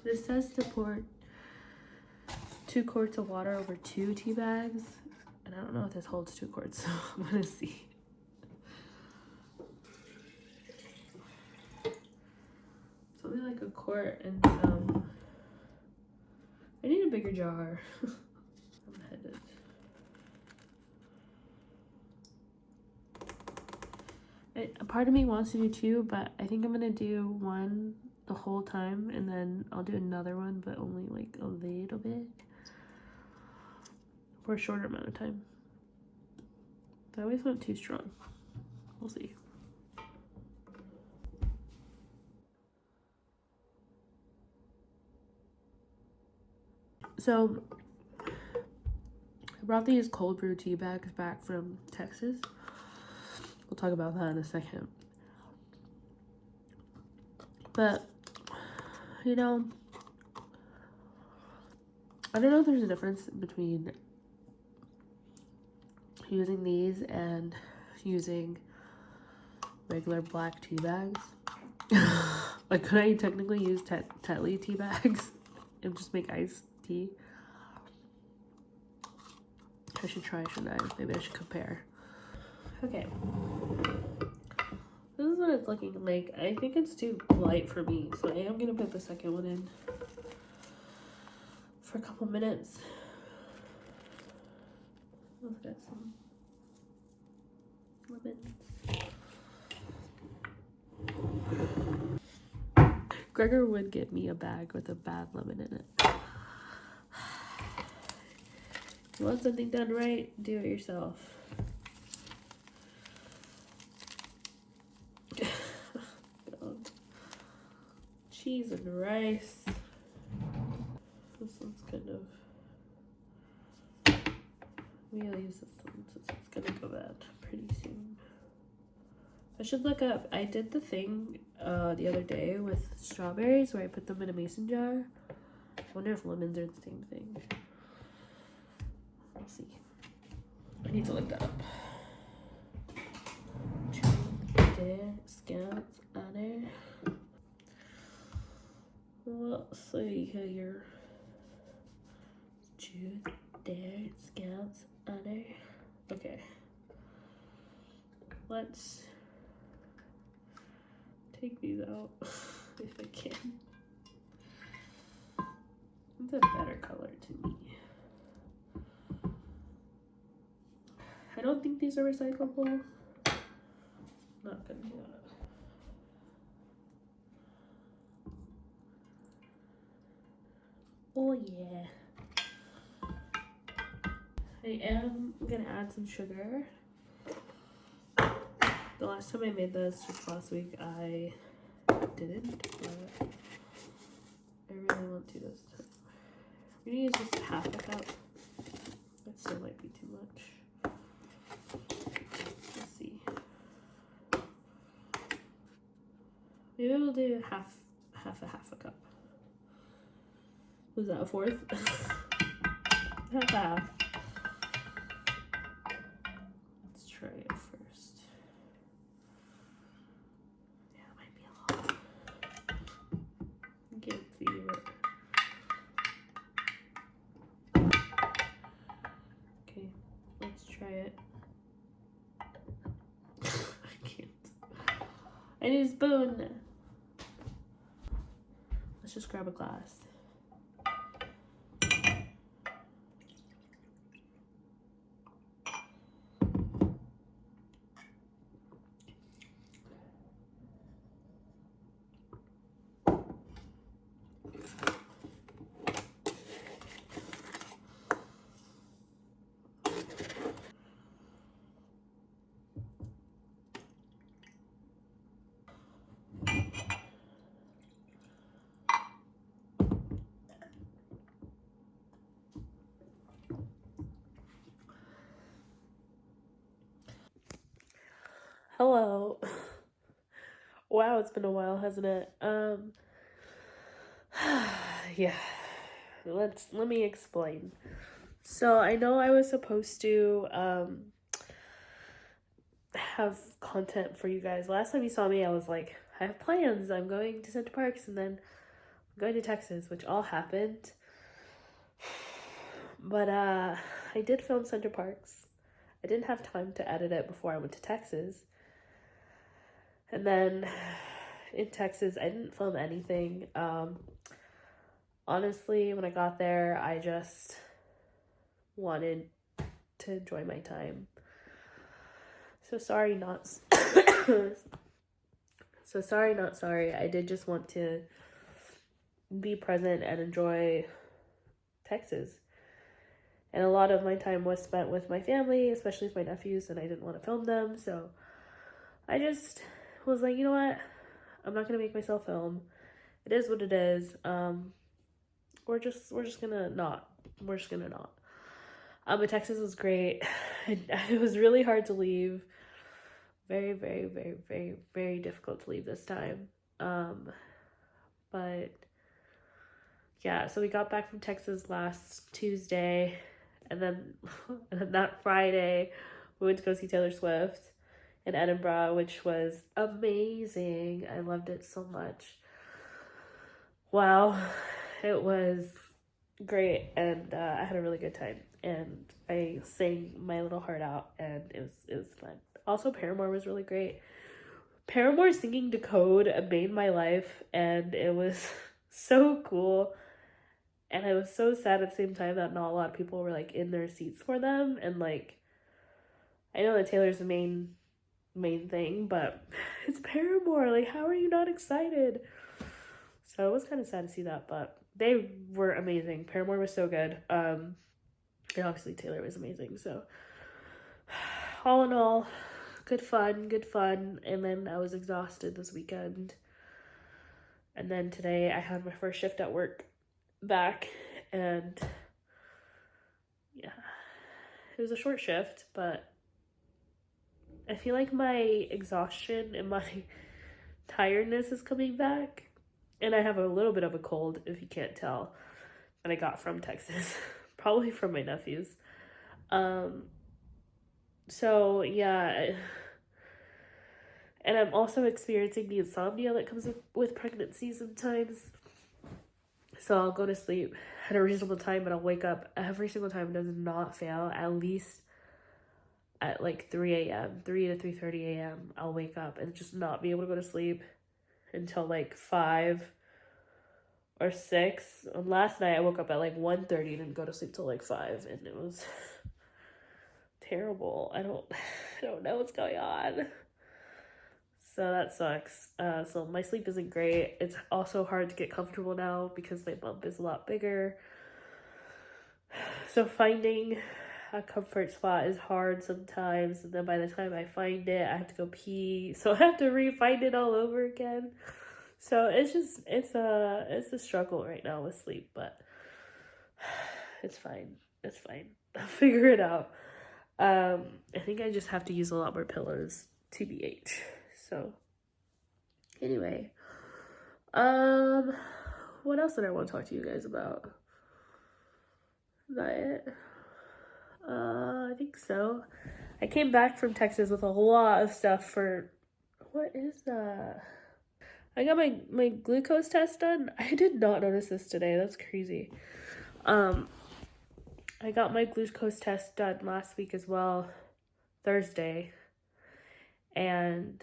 This says to pour 2 quarts of water over 2 tea bags, and I don't know if this holds 2 quarts, so I'm gonna see. It's only like a quart and some. I need a bigger jar. I'm headed. A part of me wants to do 2, but I think I'm gonna do 1 the whole time, and then I'll do another one, but only like a little bit for a shorter amount of time. I always want too strong. We'll see. So I brought these cold brew tea bags back from Texas. We'll talk about that in a second. But, you know, I don't know if there's a difference between using these and using regular black tea bags. Like, could I technically use Tetley tea bags and just make iced tea? I should try, shouldn't I? Maybe I should compare. Okay. This is what it's looking like. I think it's too light for me, so I am gonna put the second one in for a couple minutes. Let's get some lemons. Gregor would get me a bag with a bad lemon in it. You want something done right? Do it yourself. Cheese and rice. This one's kind of. We'll use this one since it's gonna go bad pretty soon. I should look up. I did the thing the other day with strawberries where I put them in a mason jar. I wonder if lemons are the same thing. We'll see. I need to look that up. Scouts on it. Let's see here. Jude, there, scouts on it. Okay. Let's take these out if I can. It's a better color to me. I don't think these are recyclable. Not gonna do that. Oh yeah. I am gonna add some sugar. The last time I made this, just last week, I didn't, but I really want to this time. I'm gonna use just half a cup. That still might be too much. Let's see. Maybe we'll do half a cup. Was that a fourth? Half. Let's try it first. Yeah, it might be a lot. I can't see it. Okay, let's try it. I can't. I need a spoon. Let's just grab a glass. Hello. Wow, it's been a while, hasn't it? Yeah. Let me explain. So I know I was supposed to have content for you guys. Last time you saw me, I was like, I have plans. I'm going to Center Parks and then I'm going to Texas, which all happened. But I did film Center Parks. I didn't have time to edit it before I went to Texas. And then in Texas, I didn't film anything. Honestly, when I got there, I just wanted to enjoy my time. So sorry, not sorry. I did just want to be present and enjoy Texas. And a lot of my time was spent with my family, especially with my nephews, and I didn't want to film them. So I just was like, you know what? I'm not gonna make myself film. It is what it is. We're just gonna not. But Texas was great. It was really hard to leave. Very, very, very, very, very difficult to leave this time. But yeah, so we got back from Texas last Tuesday, and then that Friday we went to go see Taylor Swift in Edinburgh, which was amazing. I loved it so much. Wow, it was great, and I had a really good time, and I sang my little heart out, and it was fun. Also, Paramore was really great. Paramore singing Decode made my life, and it was so cool. And I was so sad at the same time that not a lot of people were like in their seats for them. And like, I know that Taylor's the main thing, but it's Paramore. Like, how are you not excited? So it was kind of sad to see that, but they were amazing. Paramore was so good. And obviously Taylor was amazing. So all in all, good fun. And then I was exhausted this weekend. And then today I had my first shift at work back, and yeah, it was a short shift, but I feel like my exhaustion and my tiredness is coming back, and I have a little bit of a cold, if you can't tell, that I got from Texas. Probably from my nephews. So yeah, and I'm also experiencing the insomnia that comes with pregnancy sometimes. So I'll go to sleep at a reasonable time, but I'll wake up every single time. It does not fail. At least at like 3 a.m., 3 to 3:30 a.m., I'll wake up and just not be able to go to sleep until like 5 or 6. And last night I woke up at like 1:30 and didn't go to sleep till like 5, and it was terrible. I don't know what's going on. So that sucks. So my sleep isn't great. It's also hard to get comfortable now because my bump is a lot bigger. So finding a comfort spot is hard sometimes. And then by the time I find it, I have to go pee. So I have to re-find it all over again. So it's a struggle right now with sleep, but it's fine. I'll figure it out. I think I just have to use a lot more pillows, TBH. So anyway, what else did I want to talk to you guys about? Is that it? I think so. I came back from Texas with a lot of stuff for, what is that? I got my glucose test done. I did not notice this today. That's crazy. I got my glucose test done last week as well, Thursday. And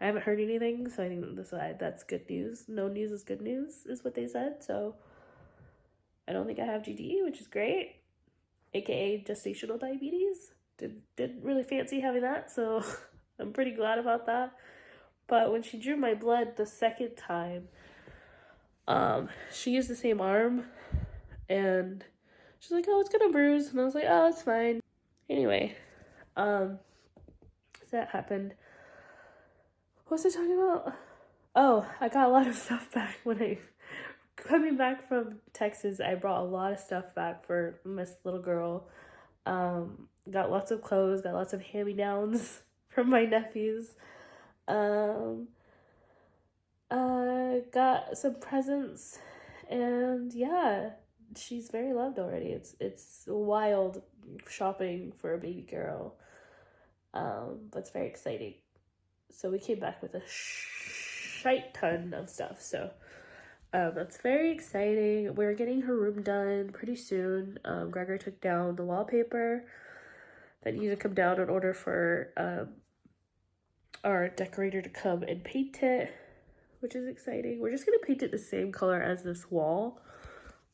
I haven't heard anything, so I think that's good news. No news is good news, is what they said. So I don't think I have GD, which is great, aka gestational diabetes. Didn't really fancy having that, so I'm pretty glad about that. But when she drew my blood the second time, she used the same arm, and she's like, "Oh, it's gonna bruise," and I was like, "Oh, it's fine." Anyway, so that happened. What was I talking about? Oh, I got a lot of stuff back coming back from Texas. I brought a lot of stuff back for Miss Little Girl. Got lots of clothes, got lots of hand-me-downs from my nephews. Got some presents, and yeah, she's very loved already. It's wild shopping for a baby girl. But it's very exciting. So we came back with a shite ton of stuff. So that's very exciting. We're getting her room done pretty soon. Gregor took down the wallpaper that needed to come down in order for our decorator to come and paint it, which is exciting. We're just gonna paint it the same color as this wall.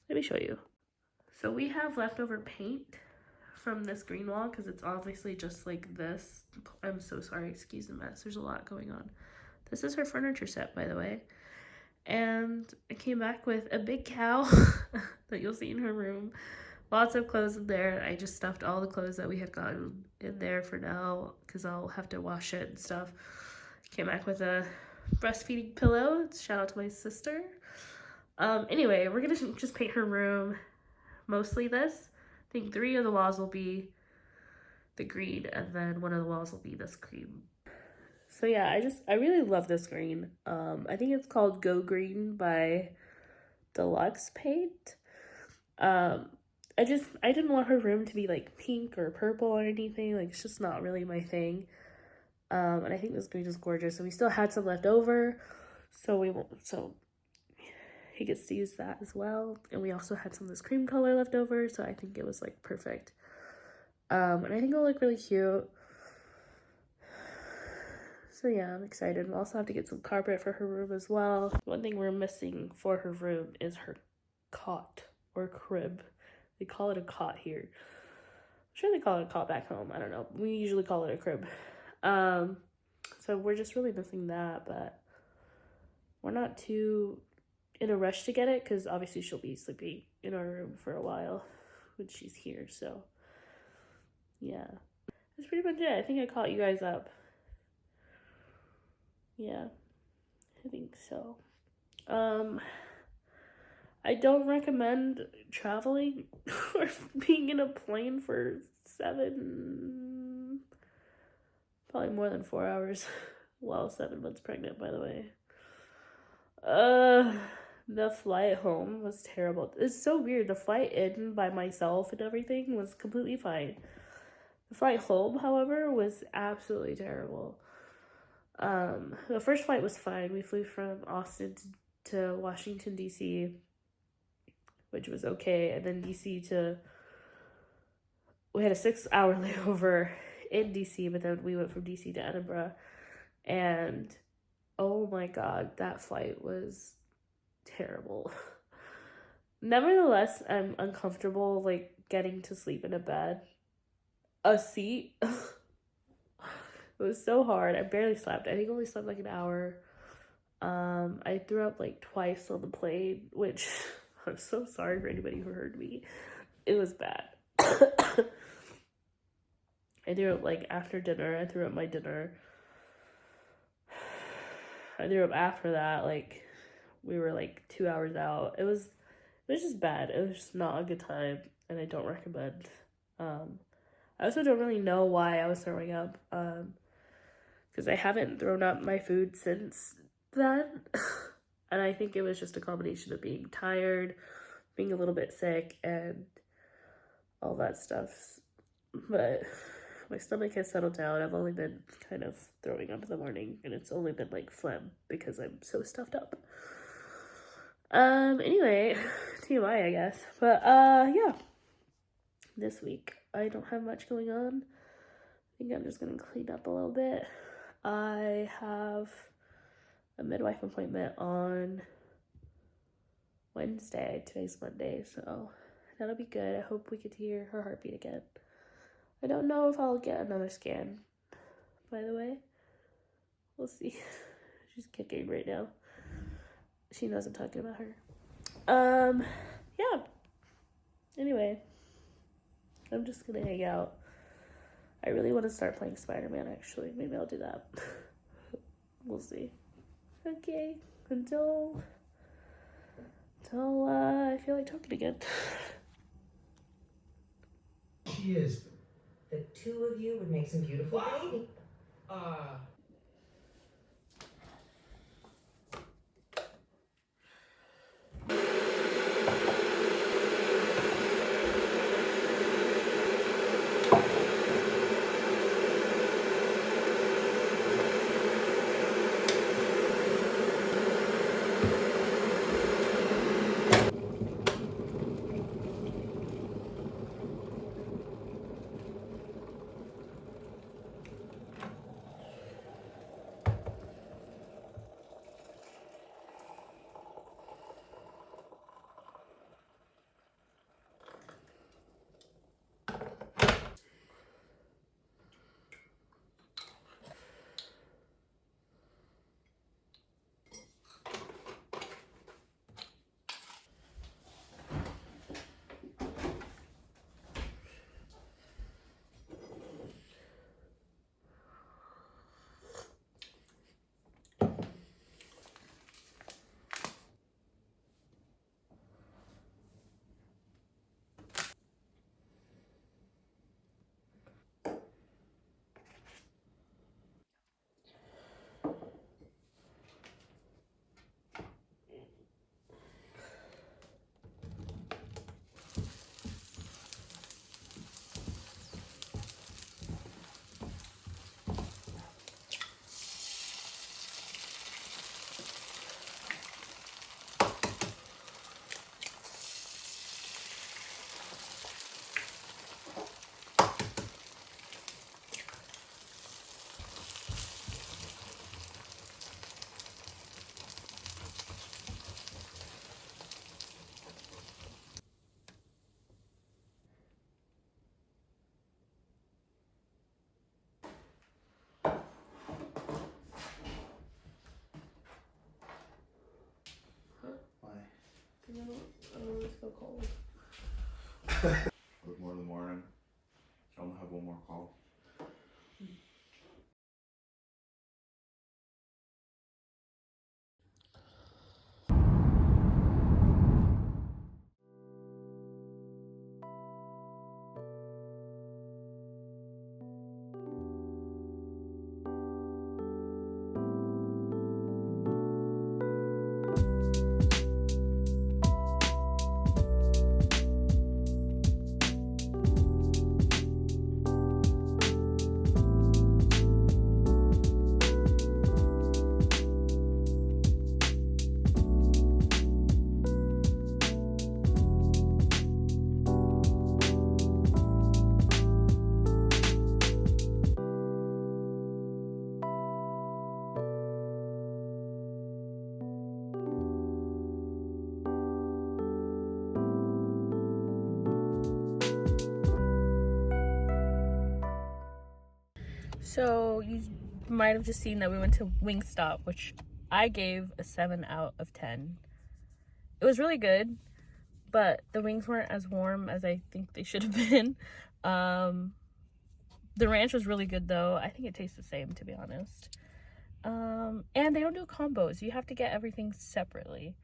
Let me show you. So we have leftover paint from this green wall because it's obviously just like this. I'm so sorry, excuse the mess. There's a lot going on. This is her furniture set, by the way. And I came back with a big cow that you'll see in her room. Lots of clothes in there. I just stuffed all the clothes that we had gotten in there for now because I'll have to wash it and stuff. Came back with a breastfeeding pillow. Shout out to my sister. Anyway, we're gonna just paint her room mostly this. I think 3 of the walls will be the green, and then 1 of the walls will be this cream. So yeah, I really love this green. I think it's called Go Green by Deluxe Paint. I didn't want her room to be like pink or purple or anything. Like, it's just not really my thing. And I think this green is gorgeous. And we still had some left over, so he gets to use that as well. And we also had some of this cream color left over, so I think it was like perfect. And I think it'll look really cute. So yeah, I'm excited. We'll also have to get some carpet for her room as well. One thing we're missing for her room is her cot or crib. They call it a cot here. I'm sure they call it a cot back home. I don't know. We usually call it a crib. So we're just really missing that, but we're not too in a rush to get it because obviously she'll be sleeping in our room for a while when she's here. So yeah, that's pretty much it. I think I caught you guys up. Yeah, I think so. I don't recommend traveling or being in a plane for probably more than 4 hours while 7 months pregnant, by the way. The flight home was terrible. It's so weird. The flight in by myself and everything was completely fine. The flight home, however, was absolutely terrible. The first flight was fine. We flew from Austin to Washington, D.C., which was okay. And then we had a 6-hour layover in D.C., but then we went from D.C. to Edinburgh. And oh my God, that flight was terrible. Nevertheless, I'm uncomfortable, like, getting to sleep in a bed. A seat. It was so hard. I barely slept. I think I only slept like an hour. I threw up like twice on the plane, which I'm so sorry for anybody who heard me. It was bad. I threw up like after dinner. I threw up my dinner. I threw up after that. Like, we were like 2 hours out. It was just bad. It was just not a good time, and I don't recommend. I also don't really know why I was throwing up. Because I haven't thrown up my food since then. And I think it was just a combination of being tired, being a little bit sick, and all that stuff. But my stomach has settled down. I've only been kind of throwing up in the morning, and it's only been like phlegm because I'm so stuffed up. Anyway, TMI, I guess. But yeah. This week I don't have much going on. I think I'm just gonna clean up a little bit. I have a midwife appointment on Wednesday. Today's Monday, so that'll be good. I hope we get to hear her heartbeat again. I don't know if I'll get another scan, by the way. We'll see. She's kicking right now. She knows I'm talking about her. Yeah. Anyway, I'm just gonna hang out. I really want to start playing Spider-Man, actually. Maybe I'll do that. We'll see. Okay. Until I feel like talking again. She is. The two of you would make some beautiful baby. Oh, it's so cold. Look more in the morning. I'm gonna have one more call. So you might have just seen that we went to Wingstop, which I gave a 7 out of 10. It was really good, but the wings weren't as warm as I think they should have been. The ranch was really good though. I think it tastes the same, to be honest. And they don't do combos. You have to get everything separately.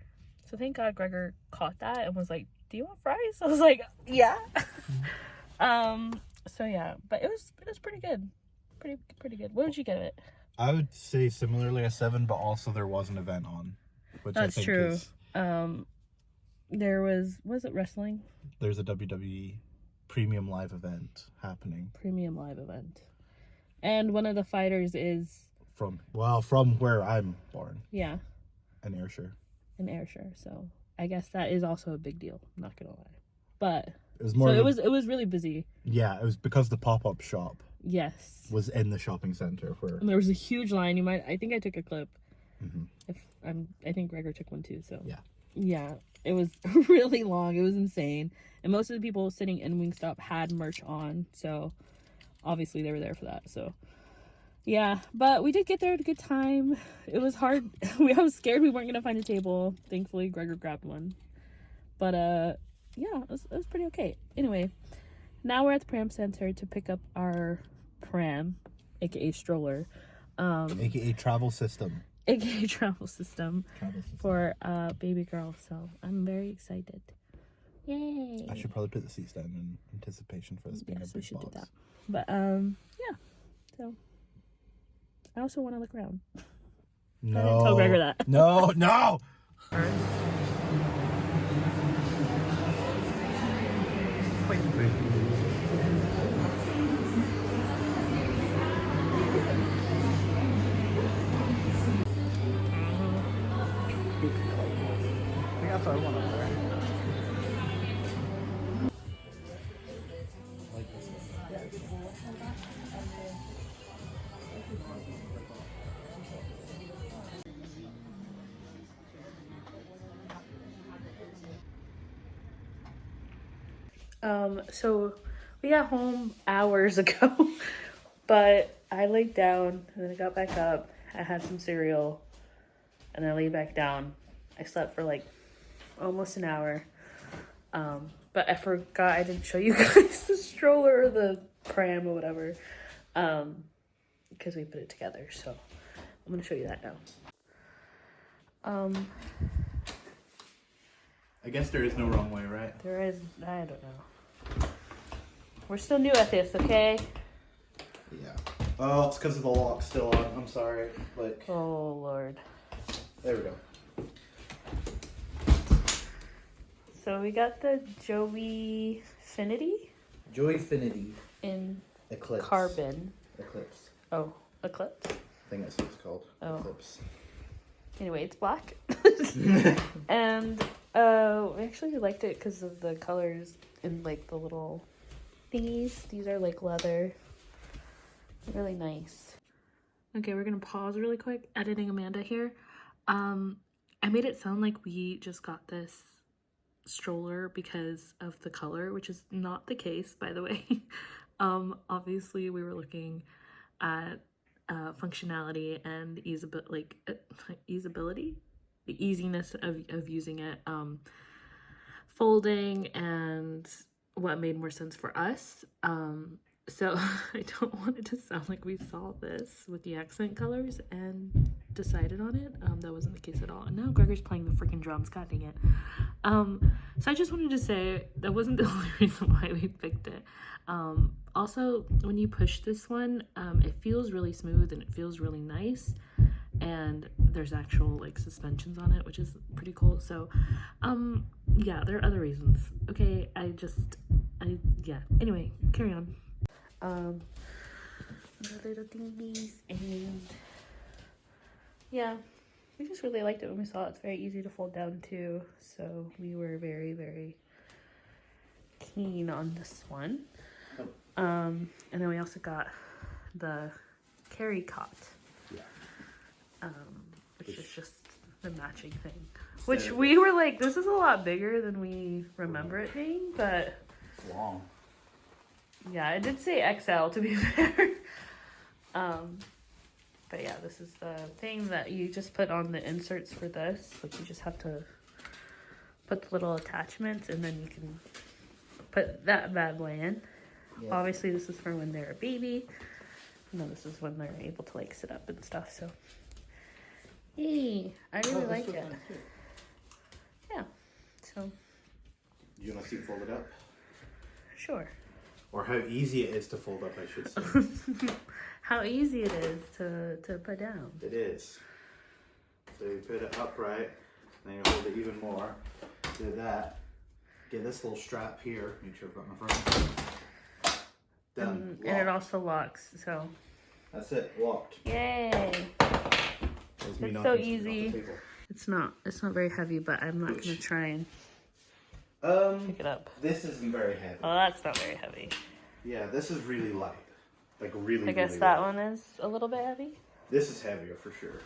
So thank God Gregor caught that and was like, "Do you want fries?" I was like, "Yeah." So yeah, but it was pretty good. Pretty good. What would you give it? I would say similarly a 7, but also there was an event on, which That's I think true. is. There was it wrestling? There's a WWE premium live event happening. Premium live event. And one of the fighters is From where I'm born. Yeah. In Ayrshire. In Ayrshire. So I guess that is also a big deal. I'm not gonna lie. But It was more. So it was really busy. Yeah, it was because the pop-up shop Yes. was in the shopping center where. And there was a huge line. I think I took a clip. Mm-hmm. I think Gregor took one too. So yeah, it was really long. It was insane. And most of the people sitting in Wingstop had merch on, so obviously they were there for that. So yeah, but we did get there at a good time. It was hard. I was scared we weren't gonna find a table. Thankfully, Gregor grabbed one. But yeah, it was pretty okay. Anyway, now we're at the pram center to pick up our pram, aka stroller, aka travel system. aka travel system for baby girl. So I'm very excited. Yay! I should probably put the seats down in anticipation for this being a big we should box. do that. But yeah. So I also want to look around. No. I didn't tell Gregor that. No. So we got home hours ago, but I laid down and then I got back up. I had some cereal and I laid back down. I slept for like almost an hour. But I forgot I didn't show you guys the stroller or the pram or whatever, because we put it together. So I'm gonna show you that now. I guess there is no wrong way, right? There is, I don't know. We're still new at this, okay? Yeah. Oh, it's because of the lock still on. I'm sorry. Like. Oh Lord. There we go. So we got the Joyfinity Joyfinity in Eclipse. carbon. Eclipse. Oh, Eclipse. I think that's what it's called. Oh. Eclipse. Anyway, it's black. And we actually liked it because of the colors and like the little thingies. These are like leather. Really nice. Okay, we're gonna pause really quick. Editing Amanda here. I made it sound like we just got this stroller because of the color, which is not the case, by the way. Obviously we were looking at functionality and easeability, the easiness of using it, folding, and what made more sense for us. So I don't want it to sound like we saw this with the accent colors and decided on it. That wasn't the case at all. And now Gregor's playing the freaking drums. God dang it. So I just wanted to say that wasn't the only reason why we picked it. Also, when you push this one, it feels really smooth and it feels really nice. And there's actual like suspensions on it, which is pretty cool. So, yeah, there are other reasons. Okay, yeah. Anyway, carry on. The little thingies, and yeah, we just really liked it when we saw it. It's very easy to fold down too, so we were very, very keen on this one. And then we also got the carry cot, which is just the matching thing, which we were like, this is a lot bigger than we remember it being, but Long. yeah, it did say XL to be fair. But yeah, this is the thing that you just put on the inserts for this. Like, you just have to put the little attachments and then you can put that bad boy in. Yeah. Obviously, this is for when they're a baby. No, this is when they're able to like sit up and stuff. So, yay! I really like it. Yeah. So. You want to see it folded up? Sure. Or how easy it is to fold up, I should say. How easy it is to put down. It is. So you put it upright, then you hold it even more. Do that. Get this little strap here. Make sure I've got my front. Done. And it also locks, so. That's it. Locked. Yay! It's so easy. It's not very heavy, but I'm not gonna try and Pick it up. This isn't very heavy. Oh, that's not very heavy. Yeah, this is really light. Like really, I guess really that light. one is a little bit heavy. This is heavier for sure.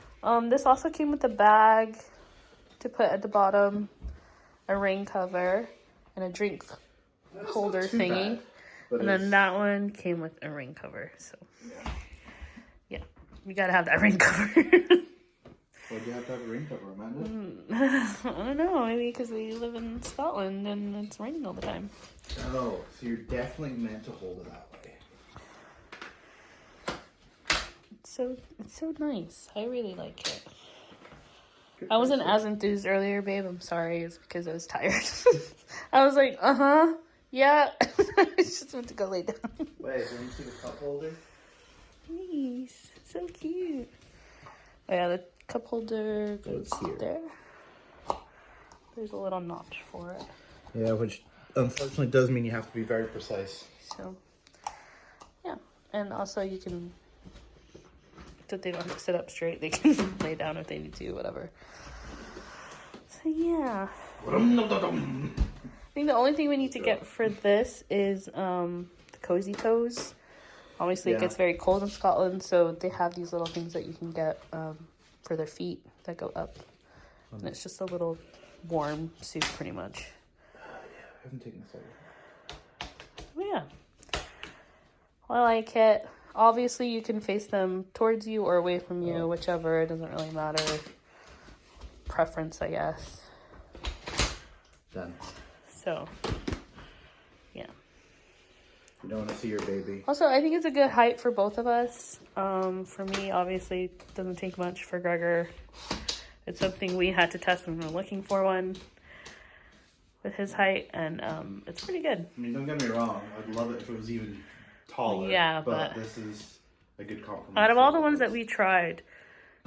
This also came with a bag to put at the bottom, a rain cover, and a drink That's holder not too thingy. bad, but And then it's- that one came with a rain cover. So, yeah, you gotta have that rain cover. Why'd you have to have a rain cover, Amanda? I don't know, maybe because we live in Scotland and it's raining all the time. Oh, so you're definitely meant to hold it that way. It's so nice. I really like it. Good I wasn't choice. as enthused earlier, babe. I'm sorry. It's because I was tired. I was like, yeah. I just went to go lay down. Wait, let me see the cup holder. Nice. So cute. Oh, yeah, the cup holder goes Goes here. there. There's a little notch for it. Yeah, which unfortunately does mean you have to be very precise. So, yeah. And also you can, so they don't have to sit up straight. They can lay down if they need to, whatever. So, yeah. I think the only thing we need to get for this is the cozythough. Obviously, Yeah. it gets very cold in Scotland, so they have these little things that you can get for their feet that go up. And it's just a little warm suit, pretty much. I haven't taken this out. But yeah. I like it. Obviously, you can face them towards you or away from you, whichever. It doesn't really matter. Preference, I guess. Done. So, yeah. You don't want to see your baby. Also, I think it's a good height for both of us. For me, obviously, it doesn't take much for Gregor. It's something we had to test when we were looking for one with his height, and it's pretty good. I mean, don't get me wrong. I'd love it if it was even taller. Yeah, but but this is a good compromise. Out of for all the of ones us. that we tried,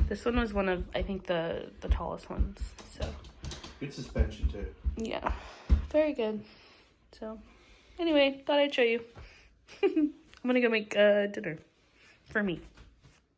this one was one of, I think, the tallest ones. So, Good suspension too. yeah, very good. So, anyway, thought I'd show you. I'm gonna go make dinner for me.